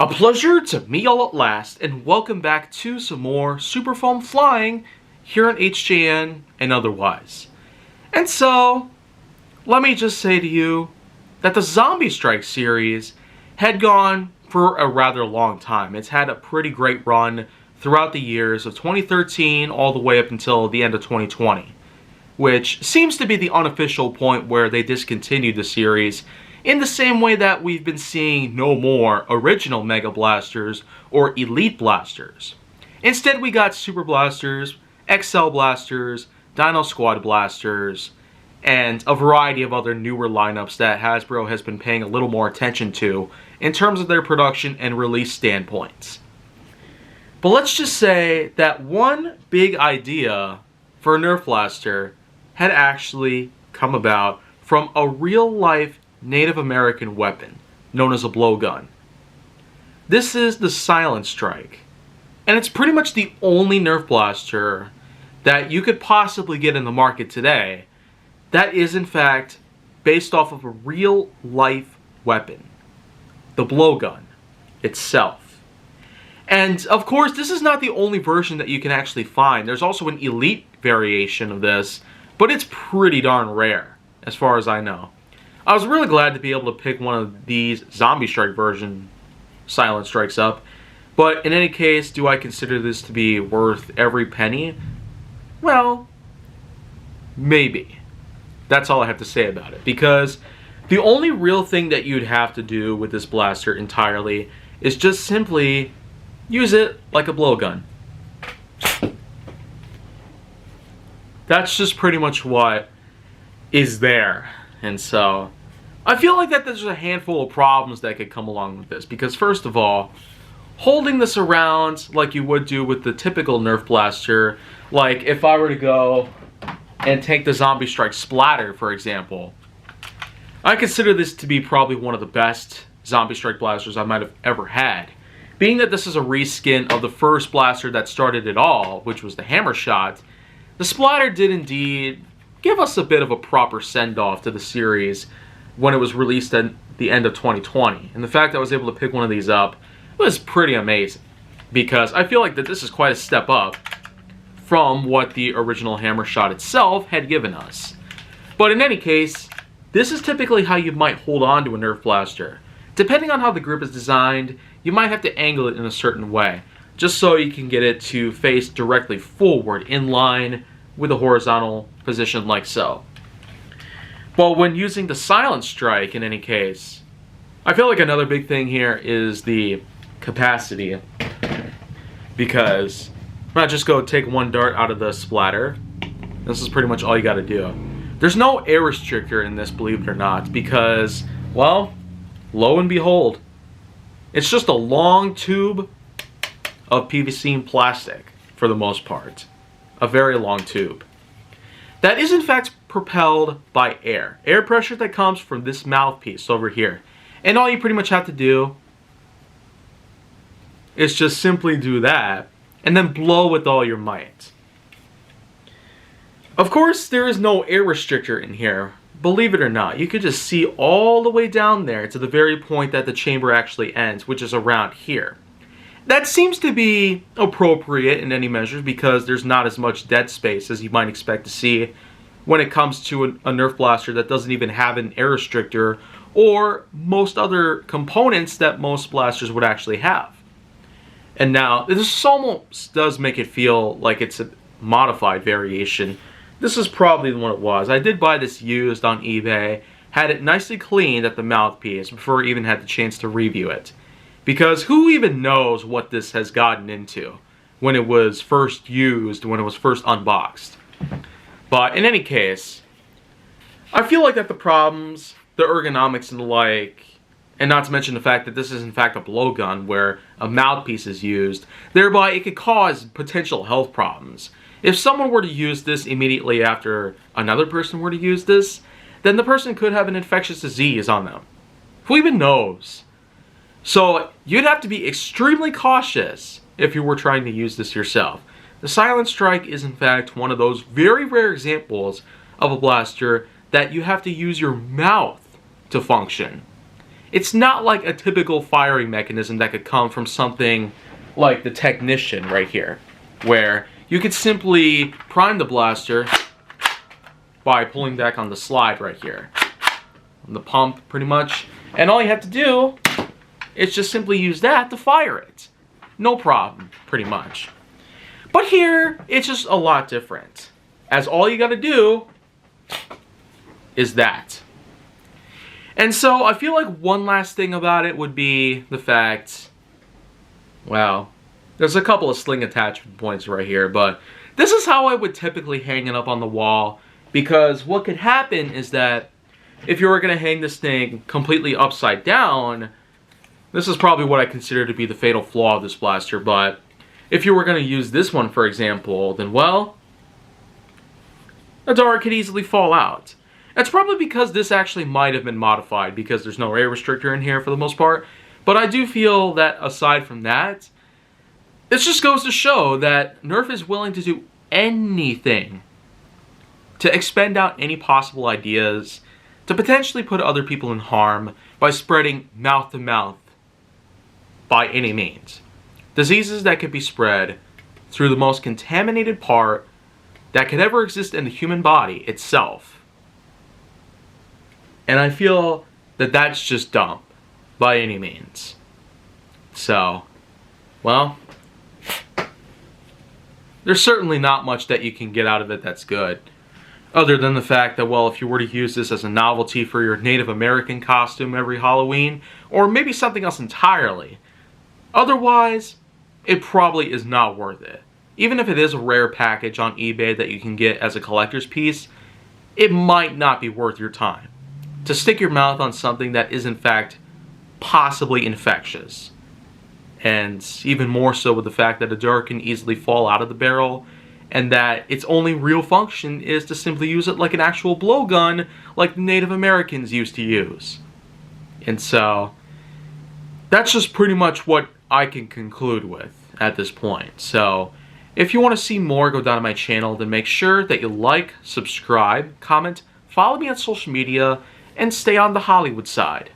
A pleasure to meet y'all at last, and welcome back to some more Super Foam Flying here on HJN and otherwise. And so, let me just say to you that the Silentstrike series had gone for a rather long time. It's had a pretty great run throughout the years of 2013 all the way up until the end of 2020, which seems to be the unofficial point where they discontinued the series, in the same way that we've been seeing no more original Mega Blasters or Elite Blasters. Instead, we got Super Blasters, XL Blasters, Dino Squad Blasters, and a variety of other newer lineups that Hasbro has been paying a little more attention to in terms of their production and release standpoints. But let's just say that one big idea for a Nerf Blaster had actually come about from a real-life Native American weapon known as a blowgun. This is the Silentstrike, and it's pretty much the only Nerf blaster that you could possibly get in the market today that is in fact based off of a real life weapon, the blowgun itself. And of course, this is not the only version that you can actually find. There's also an Elite variation of this, but it's pretty darn rare as far as I know. I was really glad to be able to pick one of these Zombie Strike version Silentstrikes up, but in any case, do I consider this to be worth every penny? Well, maybe. That's all I have to say about it, because the only real thing that you'd have to do with this blaster entirely is just simply use it like a blowgun. That's just pretty much what is there. And so, I feel like that there's a handful of problems that could come along with this. Because first of all, holding this around like you would do with the typical Nerf blaster, like if I were to go and take the Zombie Strike Splatter, for example, I consider this to be probably one of the best Zombie Strike blasters I might have ever had. Being that this is a reskin of the first blaster that started it all, which was the Hammer Shot, the Splatter did indeed give us a bit of a proper send-off to the series when it was released at the end of 2020. And the fact that I was able to pick one of these up was pretty amazing, because I feel like that this is quite a step up from what the original Hammer Shot itself had given us. But in any case, this is typically how you might hold on to a Nerf blaster. Depending on how the grip is designed, you might have to angle it in a certain way, just so you can get it to face directly forward in line with a horizontal position like so. But when using the Silentstrike, in any case, I feel like another big thing here is the capacity, because when I just go take one dart out of the splatter, this is pretty much all you got to do. There's no air restrictor in this, believe it or not, because, well, lo and behold, it's just a long tube of PVC and plastic for the most part. A very long tube that is in fact propelled by air pressure that comes from this mouthpiece over here. And all you pretty much have to do is just simply do that and then blow with all your might. Of course, there is no air restrictor in here, believe it or not. You could just see all the way down there to the very point that the chamber actually ends, which is around here. That seems to be appropriate in any measures, because there's not as much dead space as you might expect to see when it comes to a Nerf blaster that doesn't even have an air restrictor or most other components that most blasters would actually have. And now, this almost does make it feel like it's a modified variation. This is probably what it was. I did buy this used on eBay, had it nicely cleaned at the mouthpiece before I even had the chance to review it. Because who even knows what this has gotten into when it was first used, when it was first unboxed. But in any case, I feel like that the problems, the ergonomics and the like, and not to mention the fact that this is in fact a blowgun where a mouthpiece is used, thereby it could cause potential health problems. If someone were to use this immediately after another person were to use this, then the person could have an infectious disease on them. Who even knows? So you'd have to be extremely cautious if you were trying to use this yourself. The Silentstrike is in fact one of those very rare examples of a blaster that you have to use your mouth to function. it's not like a typical firing mechanism that could come from something like the Technician right here, where you could simply prime the blaster by pulling back on the slide right here, on the pump pretty much, and all you have to do is just simply use that to fire it. No problem, pretty much. But here, it's just a lot different, as all you gotta do is that. And so I feel like one last thing about it would be the fact, well, there's a couple of sling attachment points right here, but this is how I would typically hang it up on the wall, because what could happen is that if you were going to hang this thing completely upside down, this is probably what I consider to be the fatal flaw of this blaster, but if you were going to use this one, for example, then, well, the dart could easily fall out. That's probably because this actually might have been modified, because there's no air restrictor in here for the most part. But I do feel that aside from that, this just goes to show that Nerf is willing to do anything to expend out any possible ideas to potentially put other people in harm by spreading mouth-to-mouth by any means. Diseases that could be spread through the most contaminated part that could ever exist in the human body itself. And I feel that that's just dumb, by any means. So, well, there's certainly not much that you can get out of it that's good. Other than the fact that, well, if you were to use this as a novelty for your Native American costume every Halloween, or maybe something else entirely. Otherwise, it probably is not worth it. Even if it is a rare package on eBay that you can get as a collector's piece, it might not be worth your time to stick your mouth on something that is in fact possibly infectious. And even more so with the fact that a dart can easily fall out of the barrel, and that its only real function is to simply use it like an actual blowgun like the Native Americans used to use. And so, that's just pretty much what I can conclude with at this point. So, if you want to see more, go down to my channel, then make sure that you like, subscribe, comment, follow me on social media, and stay on the Hollywood side.